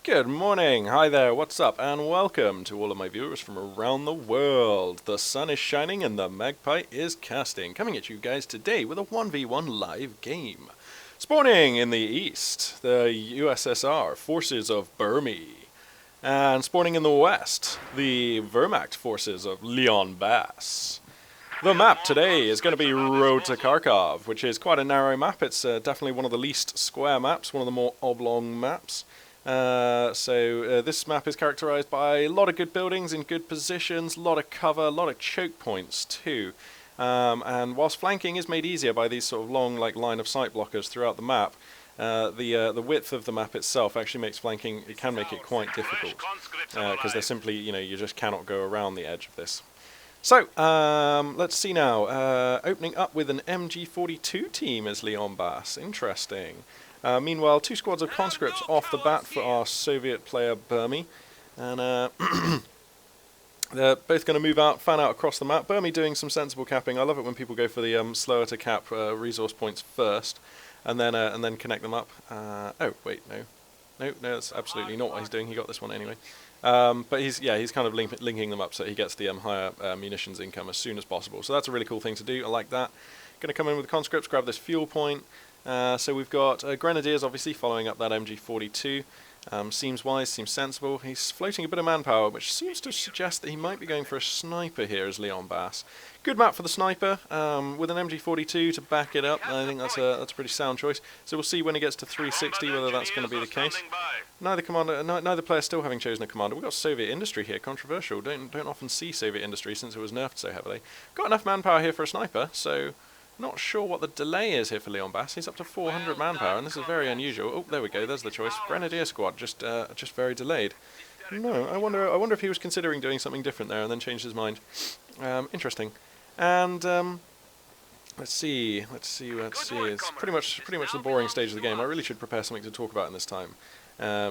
Good morning, hi there, what's up, and welcome to all of my viewers from around the world. The sun is shining and the magpie is casting, coming at you guys today with a 1v1 live game. Spawning in the east, the USSR, forces of Burmie. And spawning in the west, the Wermacht forces of LeonBaas. The map today is going to be Road to Kharkov, which is quite a narrow map. It's definitely one of the least square maps, one of the more oblong maps. This map is characterized by a lot of good buildings in good positions, a lot of cover, a lot of choke points too. And whilst flanking is made easier by these sort of long line of sight blockers throughout the map, the width of the map itself actually makes flanking, it can make it quite difficult. Because they're simply, you just cannot go around the edge of this. So, let's see now. Opening up with an MG42 team as LeonBaas. Interesting. Meanwhile, two squads of conscripts off the bat for our Soviet player Burmie. And they're both going to move out, fan out across the map. Burmie doing some sensible capping. I love it when people go for the slower to cap resource points first, and then connect them up. Oh, wait, no, that's absolutely not what he's doing. He got this one anyway. But he's kind of linking them up so he gets the higher munitions income as soon as possible. So that's a really cool thing to do. I like that. Going to come in with the conscripts, grab this fuel point. So we've got Grenadiers obviously following up that MG42. Seems wise, seems sensible. He's floating a bit of manpower, which seems to suggest that he might be going for a sniper here as LeonBaas. Good map for the sniper, with an MG42 to back it up. I think that's a pretty sound choice. So we'll see when he gets to 360 whether that's going to be the case. Neither player still having chosen a commander. We've got Soviet industry here, controversial. Don't often see Soviet industry since it was nerfed so heavily. Got enough manpower here for a sniper, so not sure what the delay is here for LeonBaas. He's up to 400 manpower, and this is very unusual. Oh, there we go. There's the choice. Grenadier squad, just very delayed. No, I wonder if he was considering doing something different there and then changed his mind. Interesting. And let's see. It's pretty much the boring stage of the game. I really should prepare something to talk about in this time.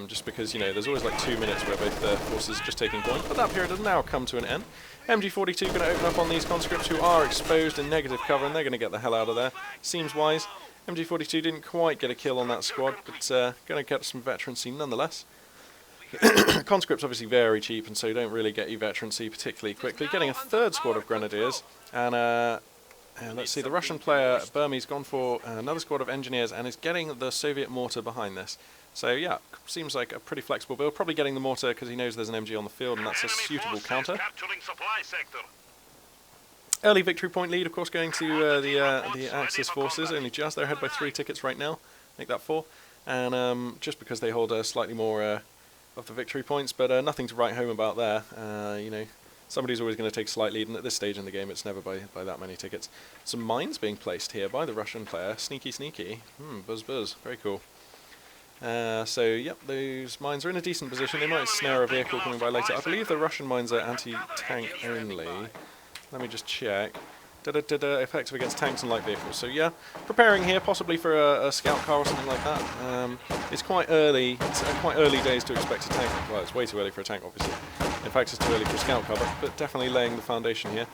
Just because, there's always like 2 minutes where both forces are just taking point, but that period has now come to an end. MG42 going to open up on these conscripts who are exposed in negative cover, and they're going to get the hell out of there. Seems wise. MG42 didn't quite get a kill on that squad, but going to get some veterancy nonetheless. Conscripts obviously very cheap, and so don't really get you veterancy particularly quickly. Getting a third squad of Grenadiers, and let's see, the Russian player Burmie's gone for another squad of engineers and is getting the Soviet mortar behind this. So yeah, seems like a pretty flexible build. Probably getting the mortar because he knows there's an MG on the field and that's a suitable counter. Early victory point lead, of course, going to the Axis forces. Only just, they're ahead by 3 tickets right now. Make that 4. And just because they hold slightly more of the victory points, but nothing to write home about there. Somebody's always going to take a slight lead, and at this stage in the game, it's never by that many tickets. Some mines being placed here by the Russian player. Sneaky, sneaky. Buzz, buzz. Very cool. So, yep, those mines are in a decent position. They might snare a vehicle coming by later. I believe the Russian mines are anti-tank only. Let me just check. Effective against tanks and light vehicles. So, yeah, preparing here, possibly for a scout car or something like that. It's quite early. It's quite early days to expect a tank. Well, it's way too early for a tank, obviously. In fact, it's too early for a scout car, but definitely laying the foundation here.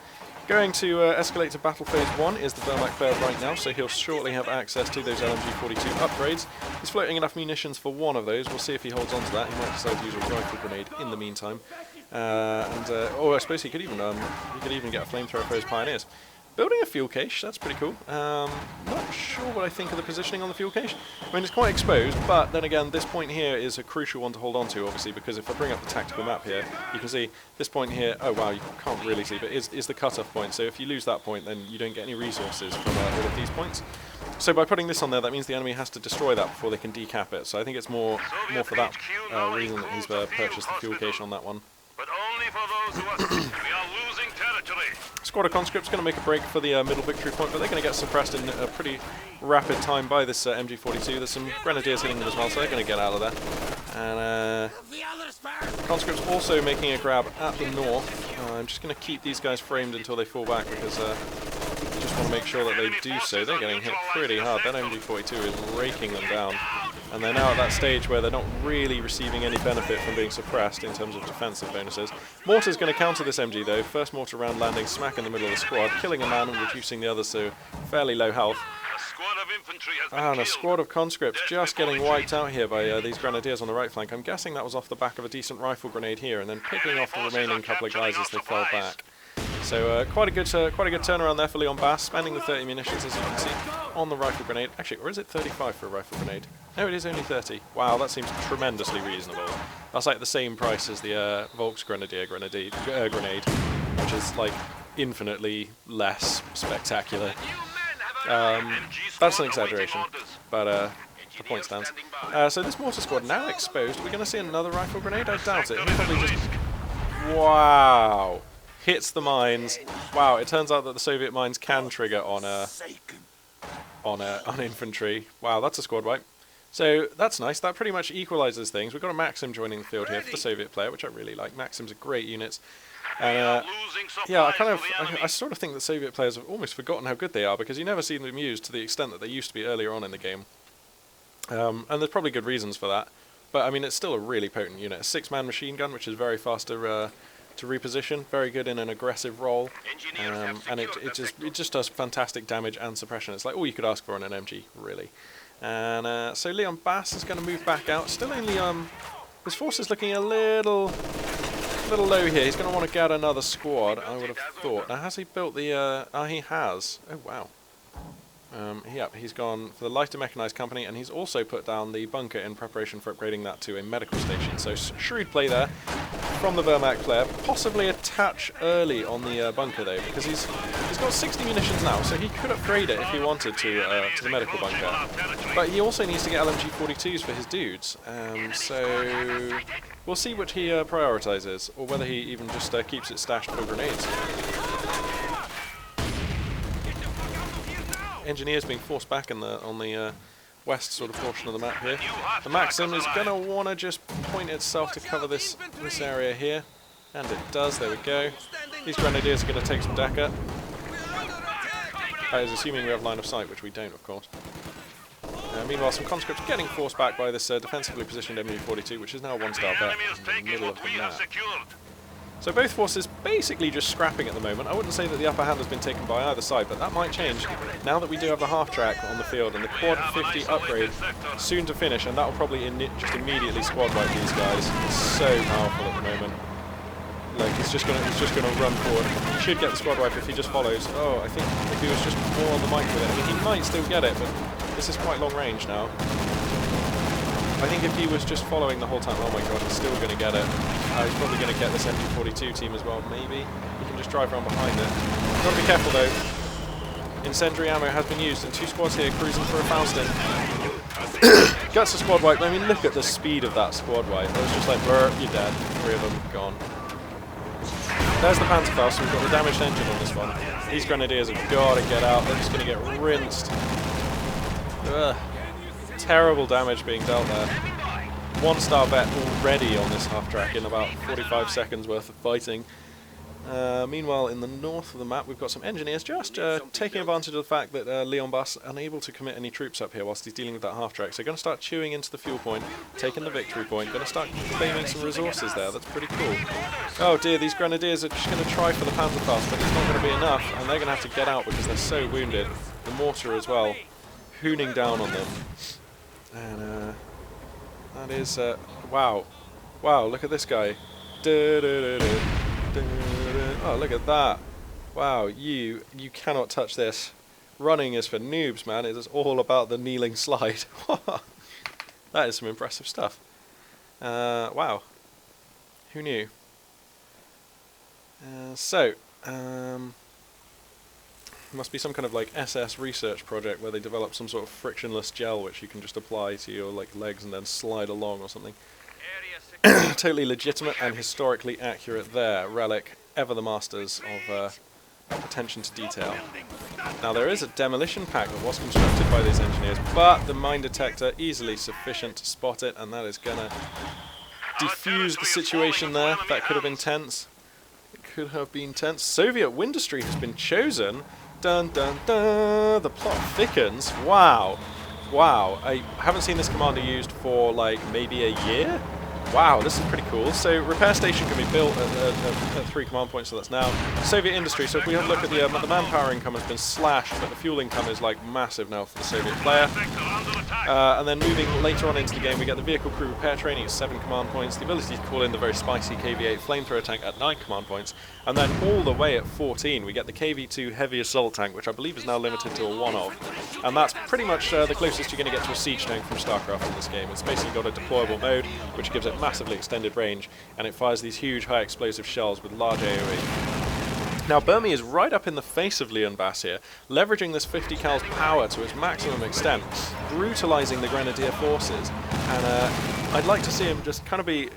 Going to escalate to battle phase 1 is the Wermacht player right now, so he'll shortly have access to those LMG-42 upgrades. He's floating enough munitions for one of those. We'll see if he holds on to that. He might decide to use a rifle grenade in the meantime. Or I suppose he could even get a flamethrower for his pioneers. Building a fuel cache, that's pretty cool. Not sure what I think of the positioning on the fuel cache. I mean, it's quite exposed, but then again, this point here is a crucial one to hold on to, obviously, because if I bring up the tactical map here, you can see this point here, oh wow, you can't really see, but is the cutoff point. So if you lose that point, then you don't get any resources from all of these points. So by putting this on there, that means the enemy has to destroy that before they can decap it. So I think it's more for that reason that he's purchased the fuel cache on that one. But only for those who are sick. We are losing territory. Squad of conscripts going to make a break for the middle victory point, but they're going to get suppressed in a pretty rapid time by this MG42. There's some grenadiers hitting them as well, so they're going to get out of there. And conscripts also making a grab at the north. I'm just going to keep these guys framed until they fall back because I just want to make sure that they do so. They're getting hit pretty hard. That MG42 is raking them down. And they're now at that stage where they're not really receiving any benefit from being suppressed in terms of defensive bonuses. Mortar's going to counter this MG though. First mortar round landing smack in the middle of the squad, killing a man and reducing the others to fairly low health. squad of infantry has been And a killed. squad of conscripts just before getting the wiped chief. out here by these grenadiers on the right flank. I'm guessing that was off the back of a decent rifle grenade here, and then picking off the forces remaining are couple of guys capturing as they our fell supplies. back. So quite a good turnaround there for LeonBaas, spending the 30 munitions as you can see on the rifle grenade. Actually, or is it 35 for a rifle grenade? No, it is only 30. Wow, that seems tremendously reasonable. That's like the same price as the Volksgrenadier grenade, which is like infinitely less spectacular. That's an exaggeration, but the point stands. So this mortar squad now exposed. Are we going to see another rifle grenade? I doubt it. He probably just... Wow. Hits the mines. Wow, it turns out that the Soviet mines can trigger on infantry. Wow, that's a squad wipe. So that's nice. That pretty much equalizes things. We've got a Maxim joining the field here for the Soviet player, which I really like. Maxims are great units. And yeah, I sort of think that Soviet players have almost forgotten how good they are, because you never see them used to the extent that they used to be earlier on in the game. And there's probably good reasons for that. But I mean, it's still a really potent unit. A 6-man machine gun, which is very fast to reposition, very good in an aggressive role, and it just does fantastic damage and suppression. It's like all you could ask for in an MG, really. And so LeonBaas is going to move back out. Still only his force is looking a little low here. He's going to want to get another squad, I would have thought. Now, has he built the? He has. Oh wow. Yep, he's gone for the lighter mechanized company, and he's also put down the bunker in preparation for upgrading that to a medical station. So shrewd play there from the Wermacht player. Possibly a touch early on the bunker though, because he's got 60 munitions now, so he could upgrade it if he wanted to the medical bunker. But he also needs to get LMG-42s for his dudes. So we'll see which he prioritizes, or whether he even just keeps it stashed for grenades. Engineers being forced back on the west sort of portion of the map here. The Maxim is going to want to just point itself to cover this area here, and it does. There we go. These grenadiers are going to take some Dakar. That is assuming we have line of sight, which we don't, of course. Meanwhile, some conscripts getting forced back by this defensively positioned MU-42, which is now a one-star bet in the middle of the map. So both forces basically just scrapping at the moment. I wouldn't say that the upper hand has been taken by either side, but that might change now that we do have the half-track on the field, and the Quad 50 upgrade soon to finish, and that will probably just immediately squad wipe these guys. It's so powerful at the moment. Like, he's just gonna run forward. He should get the squad wipe if he just follows. Oh, I think if he was just more on the mic with it, I mean, he might still get it, but this is quite long range now. I think if he was just following the whole time, oh my god, he's still going to get it. He's probably going to get this MG-42 team as well, maybe. He can just drive around behind it. Got to be careful though. Incendiary ammo has been used, and 2 squads here cruising for a Faustin. Gets a squad wipe. I mean, look at the speed of that squad wipe. It was just like, burp, you're dead. 3 of them gone. There's the Panzerfaust. We've got the damaged engine on this one. These grenadiers have got to get out. They're just going to get rinsed. Ugh. Terrible damage being dealt there. 1-star bet already on this half-track in about 45 seconds worth of fighting. Meanwhile, in the north of the map, we've got some engineers just taking advantage of the fact that LeonBaas is unable to commit any troops up here whilst he's dealing with that half-track. So they're going to start chewing into the fuel point, taking the victory point, going to start claiming some resources there. That's pretty cool. Oh dear, these grenadiers are just going to try for the Panzerfaust, but it's not going to be enough, and they're going to have to get out because they're so wounded. The mortar as well, hooning down on them. And that is wow, look at this guy. Oh, look at that. Wow, you cannot touch this. Running is for noobs, man. It is all about the kneeling slide. That is some impressive stuff. Wow, who knew? Must be some kind of like SS research project where they develop some sort of frictionless gel which you can just apply to your like legs and then slide along or something. Totally legitimate and historically accurate there. Relic, ever the masters of attention to detail. Now there is a demolition pack that was constructed by these engineers, but the mine detector easily sufficient to spot it, and that is gonna defuse the situation there. That could have been tense. It could have been tense. Soviet Windustry has been chosen. Dun dun dun! The plot thickens. Wow, wow! I haven't seen this commander used for like maybe a year. Wow, this is pretty cool. So repair station can be built at 3 command points, so that's now. Soviet industry, so if we have a look at the manpower income has been slashed, but the fuel income is like massive now for the Soviet player. And then moving later on into the game, we get the vehicle crew repair training at 7 command points, the ability to call in the very spicy KV-8 flamethrower tank at 9 command points, and then all the way at 14 we get the KV-2 heavy assault tank, which I believe is now limited to a 1 of. And that's pretty much the closest you're going to get to a siege tank from StarCraft in this game. It's basically got a deployable mode, which gives it massively extended range, and it fires these huge high explosive shells with large AoE. Now Burmie is right up in the face of LeonBaas here, leveraging this 50 cal's power to its maximum extent, brutalizing the Grenadier forces, and I'd like to see him just kind of be,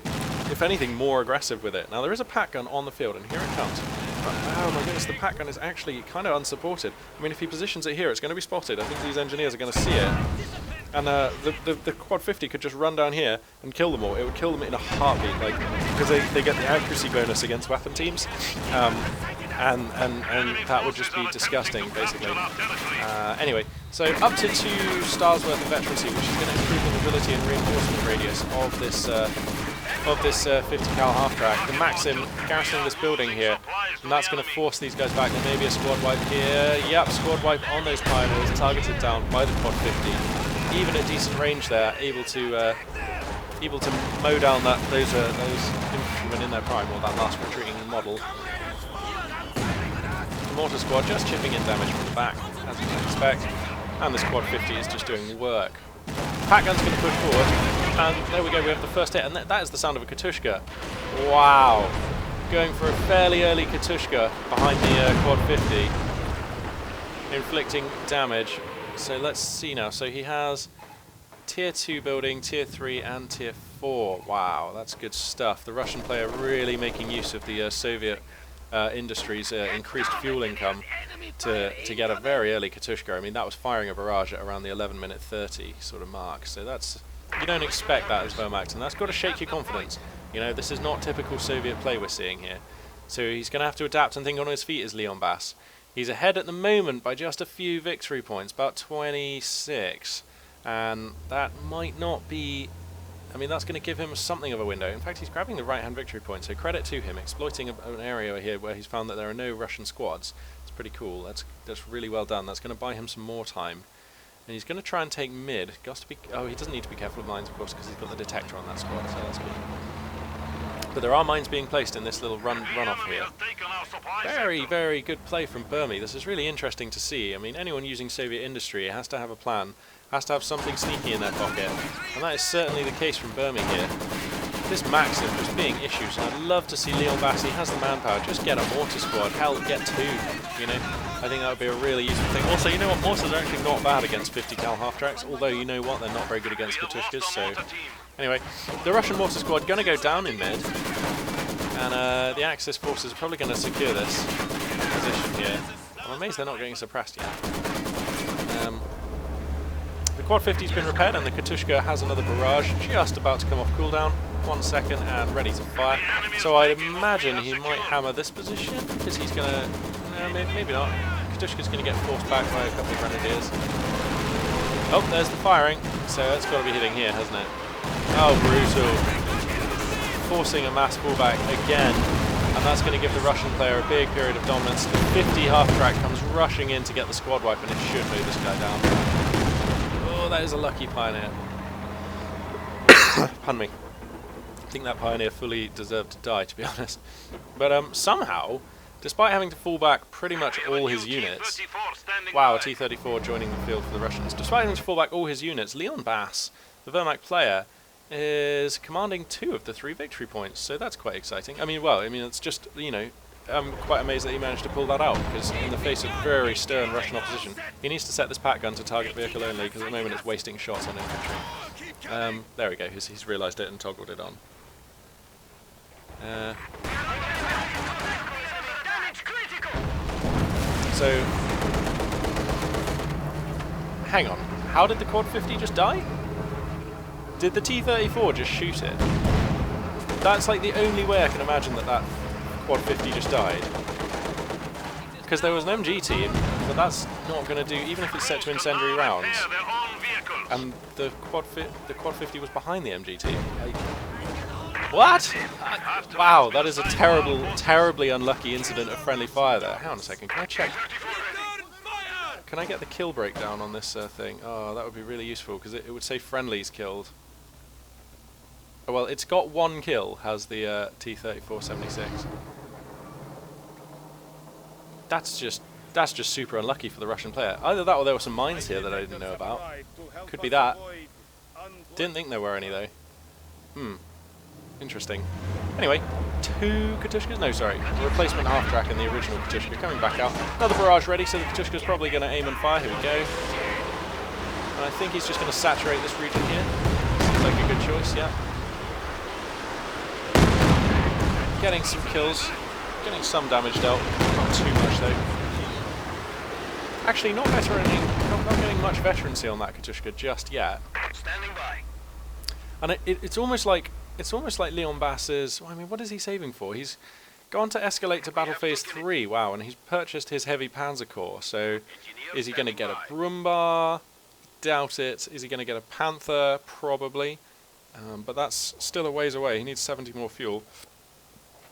if anything, more aggressive with it. Now there is a pack gun on the field, and here it comes. Oh my goodness, the pack gun is actually kind of unsupported. I mean, if he positions it here, it's going to be spotted. I think these engineers are going to see it. And the Quad 50 could just run down here and kill them all. It would kill them in a heartbeat, like, because they get the accuracy bonus against weapon teams. And that would just be disgusting, basically. Anyway, so up to 2 stars worth of veterancy, which is going to improve the mobility and reinforcement radius of this 50 cal half-track. The Maxim garrisoning this building here, and that's going to force these guys back. There may be a squad wipe here. Yep, squad wipe on those pioneers, targeted down by the Quad 50. Even at decent range there, able to mow down those infantrymen in their prime, or that last retreating model. The mortar squad just chipping in damage from the back, as you can expect, and this Quad 50 is just doing work. Pack gun's going to push forward, and there we go, we have the first hit, and that is the sound of a Katushka. Wow, going for a fairly early Katushka behind the Quad 50, inflicting damage. So let's see now. So he has Tier 2 building, Tier 3 and Tier 4. Wow, that's good stuff. The Russian player really making use of the Soviet industry's increased fuel income to get a very early Katushka. I mean, that was firing a barrage at around the 11-minute 30 sort of mark. So that's, you don't expect that as Wermacht, and that's got to shake your confidence. You know, this is not typical Soviet play we're seeing here. So he's going to have to adapt and think on his feet as LeonBaas. He's ahead at the moment by just a few victory points, about 26, and that might not be, I mean, that's going to give him something of a window. In fact, he's grabbing the right-hand victory point, so credit to him, exploiting an area here where he's found that there are no Russian squads. It's pretty cool. That's really well done. That's going to buy him some more time. And he's going to try and take mid. Oh, he doesn't need to be careful of mines, of course, because he's got the detector on that squad, so that's good. But there are mines being placed in this little runoff here. Very, very good play from Burmie. This is really interesting to see. I mean, anyone using Soviet industry has to have a plan, has to have something sneaky in their pocket, and that is certainly the case from Burmie here. This Maxim just being issues, and I'd love to see LeonBaas. He has the manpower. Just get a mortar squad. Hell, get 2. You know, I think that would be a really useful thing. Also, you know what? Mortars are actually not bad against 50 cal half tracks. Although you know what, they're not very good against Katushkas. So anyway, the Russian mortar squad going to go down in mid, and the Axis forces are probably going to secure this position here. I'm amazed they're not getting suppressed yet. The Quad 50's been repaired, and the Katushka has another barrage just about to come off cooldown. 1 second and ready to fire. So I imagine he might hammer this position, because he's going to... maybe not. Katushka's going to get forced back by a couple of grenadiers. Oh, there's the firing. So that's got to be hitting here, hasn't it? Oh, brutal. Forcing a mass fallback again. And that's going to give the Russian player a big period of dominance. The 50 half-track comes rushing in to get the squad wipe, and it should move this guy down. Oh, that is a lucky pioneer. Pardon me. I think that pioneer fully deserved to die, to be honest. But somehow, despite having to fall back pretty much all his units... Wow, a T-34 joining the field for the Russians. Despite having to fall back all his units, LeonBaas, the Wermacht player, is commanding 2 of the 3 victory points, so that's quite exciting. I mean, it's just, you know, I'm quite amazed that he managed to pull that out, because in the face of very stern Russian opposition, he needs to set this pack gun to target vehicle only, because at the moment it's wasting shots on infantry. There we go, he's realised it and toggled it on. So, hang on, how did the Quad 50 just die? Did the T-34 just shoot it? That's like the only way I can imagine that Quad 50 just died. Because there was an MG team, but that's not going to do, even if it's set to incendiary rounds. And the Quad 50 was behind the MG team. What? Wow, that is a terribly unlucky incident of friendly fire there. Hang on a second, can I check? Can I get the kill breakdown on this thing? Oh, that would be really useful, because it would say friendlies killed. Oh, well, it's got 1 kill, has the T-34-76. That's just super unlucky for the Russian player. Either that or there were some mines here that I didn't know about. Could be that. Didn't think there were any, though. Interesting. Anyway, 2 Katushkas? No, sorry. Replacement half-track and the original Katushka coming back out. Another barrage ready, so the Katushka's probably going to aim and fire. Here we go. And I think he's just going to saturate this region here. Seems like a good choice, yeah. Getting some kills. Getting some damage dealt. Not too much, though. Actually, not getting much veterancy on that Katushka just yet. Standing by. And it's almost like LeonBaas. I mean, what is he saving for? He's gone to escalate to battle phase 3. Wow, and he's purchased his heavy Panzer Corps. So, is he going to get a Burmie? Doubt it. Is he going to get a Panther? Probably. But that's still a ways away. He needs 70 more fuel.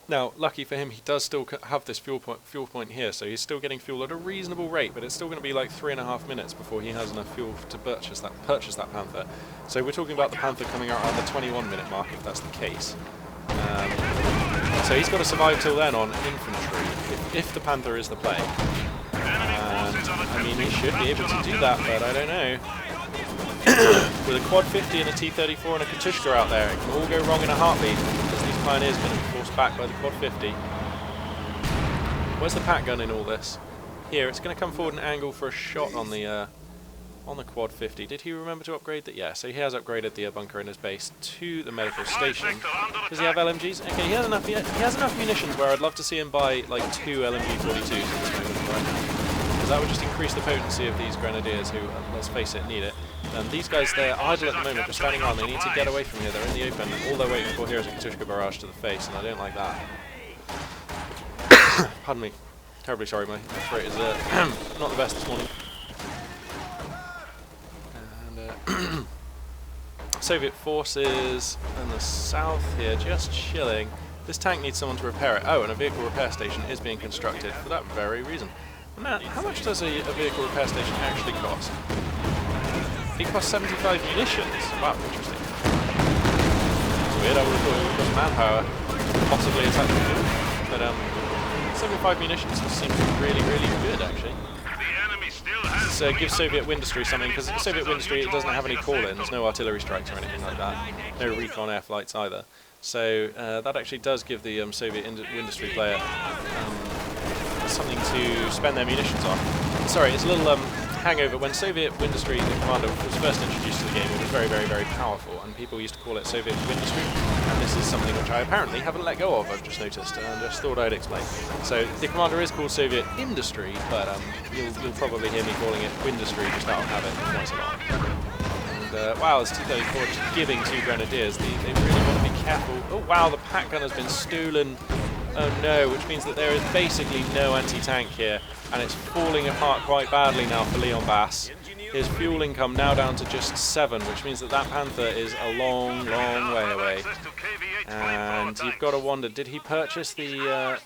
Now, lucky for him, he does still have this fuel point here, so he's still getting fuel at a reasonable rate, but it's still going to be like 3.5 minutes before he has enough fuel to purchase that Panther. So we're talking about the Panther coming out around the 21-minute mark, if that's the case. So he's got to survive till then on infantry, if the Panther is the play. And, I mean, he should be able to do that, but I don't know. With a quad 50 and a T-34 and a Katushka out there, it can all go wrong in a heartbeat, because these pioneers are going to be forced back by the quad 50. Where's the pack gun in all this? Here, it's going to come forward and angle for a shot on the quad 50. Did he remember to upgrade that? Yeah, so he has upgraded the bunker in his base to the medical station. Does he have LMGs? Okay, he has enough munitions where I'd love to see him buy like 2 LMG-42s at this moment, right? Because that would just increase the potency of these grenadiers who, let's face it, need it. And these guys, they're idle at the moment, just standing around. They need to get away from here. They're in the open, and all they're waiting for here is a Katushka barrage to the face, and I don't like that. Pardon me. Terribly sorry, my throat is not the best this morning. And Soviet forces in the south here, just chilling. This tank needs someone to repair it. Oh, and a vehicle repair station is being constructed for that very reason. Now, how much does a vehicle repair station actually cost? It costs 75 munitions. Wow, interesting. That's weird. I would have thought it would cost manpower, possibly attack fuel. But 75 munitions seems really good, actually. So give Soviet Windustry something, because Soviet Windustry, it doesn't have any call-ins, no artillery strikes or anything like that, no recon air flights either. So that actually does give the Soviet Windustry player something to spend their munitions on. Sorry, it's a little hangover. When Soviet Windustry, the commander, was first introduced to the game, it was very powerful, and people used to call it Soviet Windustry, and this is something which I apparently haven't let go of, I've just noticed, and just thought I'd explain. So the commander is called Soviet Industry, but you'll probably hear me calling it Windustry just out of habit twice a lot. And wow, it's T-34 just giving 2 grenadiers. They really want to be careful. Oh wow, the pack gun has been stolen. Oh no, which means that there is basically no anti-tank here, and it's falling apart quite badly now for LeonBaas. His fuel income now down to just 7, which means that Panther is a long way away. And you've got to wonder, did he purchase the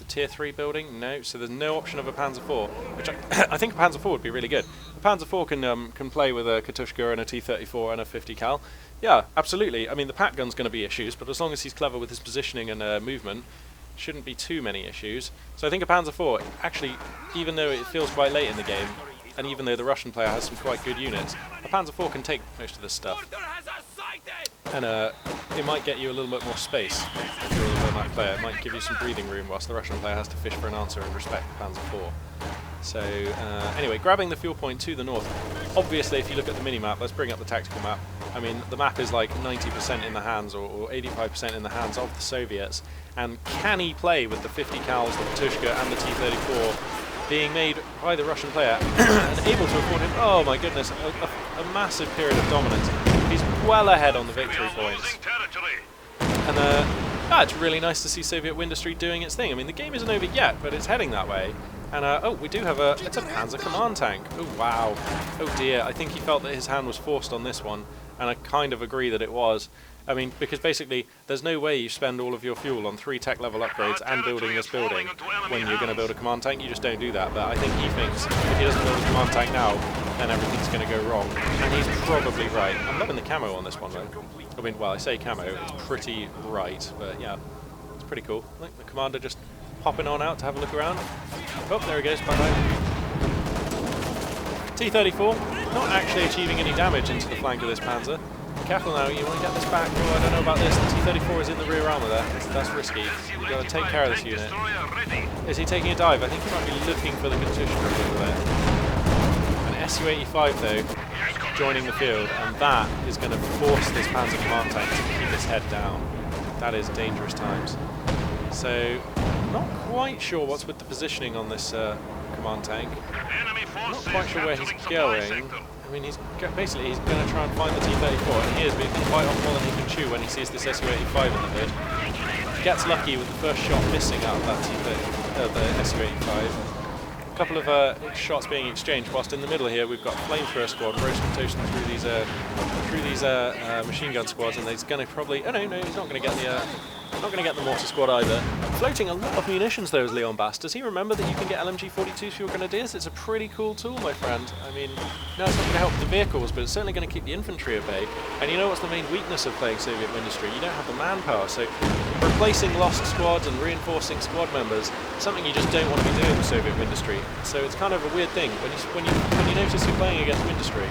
tier 3 building? No, so there's no option of a Panzer IV, which I think a Panzer IV would be really good. A Panzer IV can play with a Katushka and a T-34 and a 50 cal. Yeah, absolutely. I mean, the pack gun's going to be issues, but as long as he's clever with his positioning and movement, shouldn't be too many issues. So I think a Panzer IV, actually, even though it feels quite late in the game, and even though the Russian player has some quite good units, a Panzer IV can take most of this stuff. And it might get you a little bit more space if you're a Wermacht player. It might give you some breathing room whilst the Russian player has to fish for an answer and respect the Panzer IV. So anyway, grabbing the fuel point to the north. Obviously, if you look at the mini-map, let's bring up the tactical map. I mean, the map is like 90% in the hands or 85% in the hands of the Soviets. And can he play with the 50 cals, the Katushka and the T-34 being made by the Russian player and able to afford him, oh my goodness, a massive period of dominance. He's well ahead on the victory points. And it's really nice to see Soviet Windustry doing its thing. I mean, the game isn't over yet, but it's heading that way. And oh, we do have it's a Panzer Command tank. Oh wow, oh dear, I think he felt that his hand was forced on this one, and I kind of agree that it was. I mean, because basically, there's no way you spend all of your fuel on 3 tech level upgrades and building this building when you're going to build a command tank. You just don't do that. But I think he thinks if he doesn't build a command tank now, then everything's going to go wrong. And he's probably right. I'm loving the camo on this one, though. I mean, well, I say camo, it's pretty bright, but yeah, it's pretty cool. Look, the commander just popping on out to have a look around. Oh, there he goes, bye-bye. T-34, not actually achieving any damage into the flank of this Panzer. Careful now, you want to get this back. Oh, I don't know about this. The T-34 is in the rear armour there. That's risky. You've got to take care of this unit. Is he taking a dive? I think he might be looking for the Katyusha a little bit. An Su-85 though, joining the field, and that is going to force this Panzer command tank to keep its head down. That is dangerous times. So, not quite sure what's with the positioning on this command tank. Not quite sure where he's going. I mean, basically he's going to try and find the T-34, and he is being quite off more than he can chew when he sees this Su-85 in the hood. Gets lucky with the first shot missing out of that the Su-85. A couple of shots being exchanged, whilst in the middle here we've got Flamethrower squad roasting toasting through these machine gun squads, and he's going to probably... Oh no, he's not going to get the mortar squad either. Floating a lot of munitions though is LeonBaas. Does he remember that you can get LMG-42s for your grenadiers? It's a pretty cool tool, my friend. I mean, no, it's not going to help the vehicles, but it's certainly going to keep the infantry at bay. And you know what's the main weakness of playing Soviet Ministry? You don't have the manpower, so replacing lost squads and reinforcing squad members is something you just don't want to be doing with Soviet Ministry. So it's kind of a weird thing. When you notice you're playing against Ministry,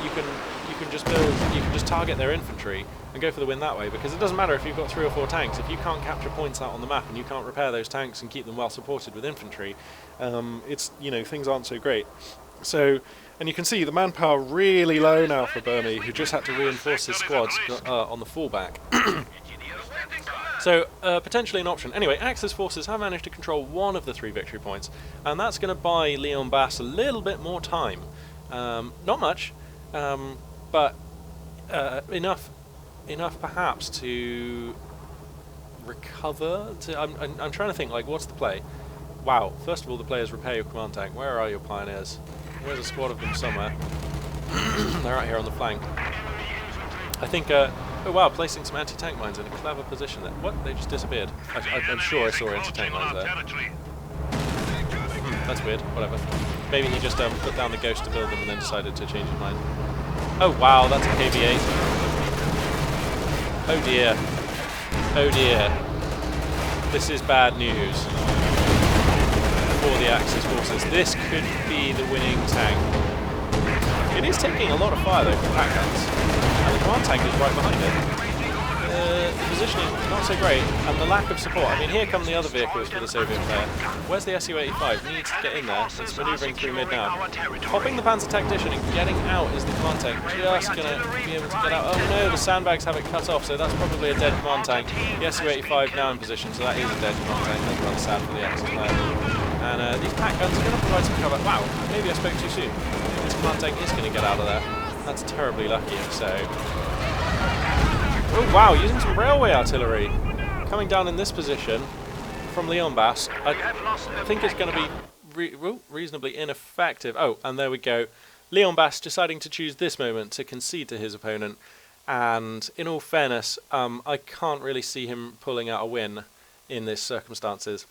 you can just target their infantry and go for the win that way, because it doesn't matter if you've got 3 or 4 tanks. If you can't capture points out on the map and you can't repair those tanks and keep them well supported with infantry, it's, you know, things aren't so great. So, and you can see the manpower really low now for Burmie, who just had to reinforce his squads on the fallback. So, potentially an option. Anyway, Axis forces have managed to control 1 of the 3 victory points, and that's going to buy LeonBaas a little bit more time. Not much, but enough perhaps to recover. I'm trying to think, like, what's the play? Wow, first of all, the players repair your command tank. Where are your pioneers? There's a squad of them somewhere. They're out here on the flank. I think, oh wow, placing some anti-tank mines in a clever position there. What? They just disappeared. I'm sure I saw anti-tank mines there. That's weird, whatever. Maybe he just put down the Ghost to build them and then decided to change his mind. Oh wow, that's a KV-8. Oh dear. Oh dear. This is bad news for the Axis forces. This could be the winning tank. It is taking a lot of fire though from pack guns, and the command tank is right behind it. The positioning, not so great, and the lack of support. I mean, here come the other vehicles for the Soviet player. Where's the Su-85? Needs to get in there. It's manoeuvring through mid now. Popping the Panzer Tactician and getting out is the command tank. Just going to be able to get out. Oh no, the sandbags have it cut off, so that's probably a dead command tank. The Su-85 now in position, so that is a dead command tank. That's rather sad for the Axis player. And these pack guns are going to provide some cover. Wow, maybe I spoke too soon. This command tank is going to get out of there. That's terribly lucky, so... Oh wow, using some railway artillery. Coming down in this position from LeonBaas. I think it's going to be reasonably ineffective. Oh, and there we go. LeonBaas deciding to choose this moment to concede to his opponent. And in all fairness, I can't really see him pulling out a win in these circumstances.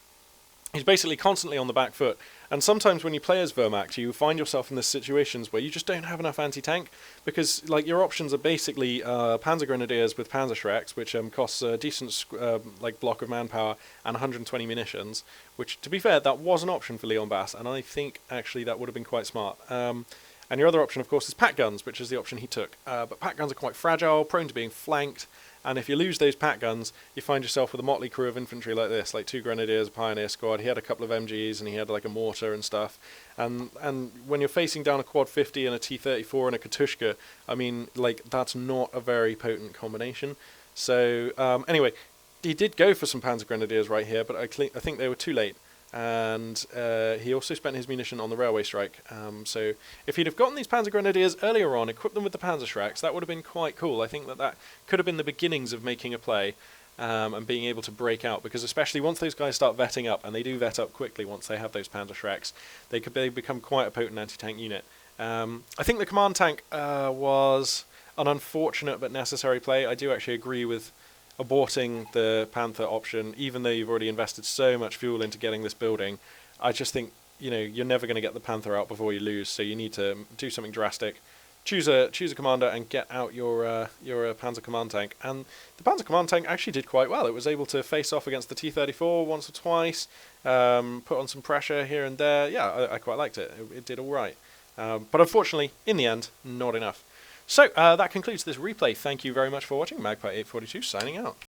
He's basically constantly on the back foot, and sometimes when you play as Wermacht, you find yourself in these situations where you just don't have enough anti-tank, because like your options are basically Panzer Grenadiers with Panzerschrecks, which costs a decent like block of manpower and 120 munitions, which, to be fair, that was an option for LeonBaas, and I think actually that would have been quite smart. And your other option, of course, is pack guns, which is the option he took. But pack guns are quite fragile, prone to being flanked, and if you lose those pack guns, you find yourself with a motley crew of infantry like this, like 2 Grenadiers, a Pioneer squad. He had a couple of MGs, and he had like a mortar and stuff. And when you're facing down a Quad 50 and a T-34 and a Katyusha, I mean, like, that's not a very potent combination. So, anyway, he did go for some Panzer Grenadiers right here, but I think they were too late. And he also spent his munition on the railway strike. So if he'd have gotten these Panzer Grenadiers earlier on, equipped them with the Panzerschrecks, that would have been quite cool. I think that could have been the beginnings of making a play and being able to break out, because especially once those guys start vetting up, and they do vet up quickly once they have those Panzerschrecks, they become quite a potent anti-tank unit. I think the command tank was an unfortunate but necessary play. I do actually agree with aborting the Panther option, even though you've already invested so much fuel into getting this building. I just think, you know, you're never going to get the Panther out before you lose, so you need to do something drastic. Choose a commander and get out your Panzer Command Tank. And the Panzer Command Tank actually did quite well. It was able to face off against the T-34 once or twice, put on some pressure here and there. Yeah, I quite liked it. It did all right. But unfortunately, in the end, not enough. So that concludes this replay. Thank you very much for watching. Magpie842 signing out.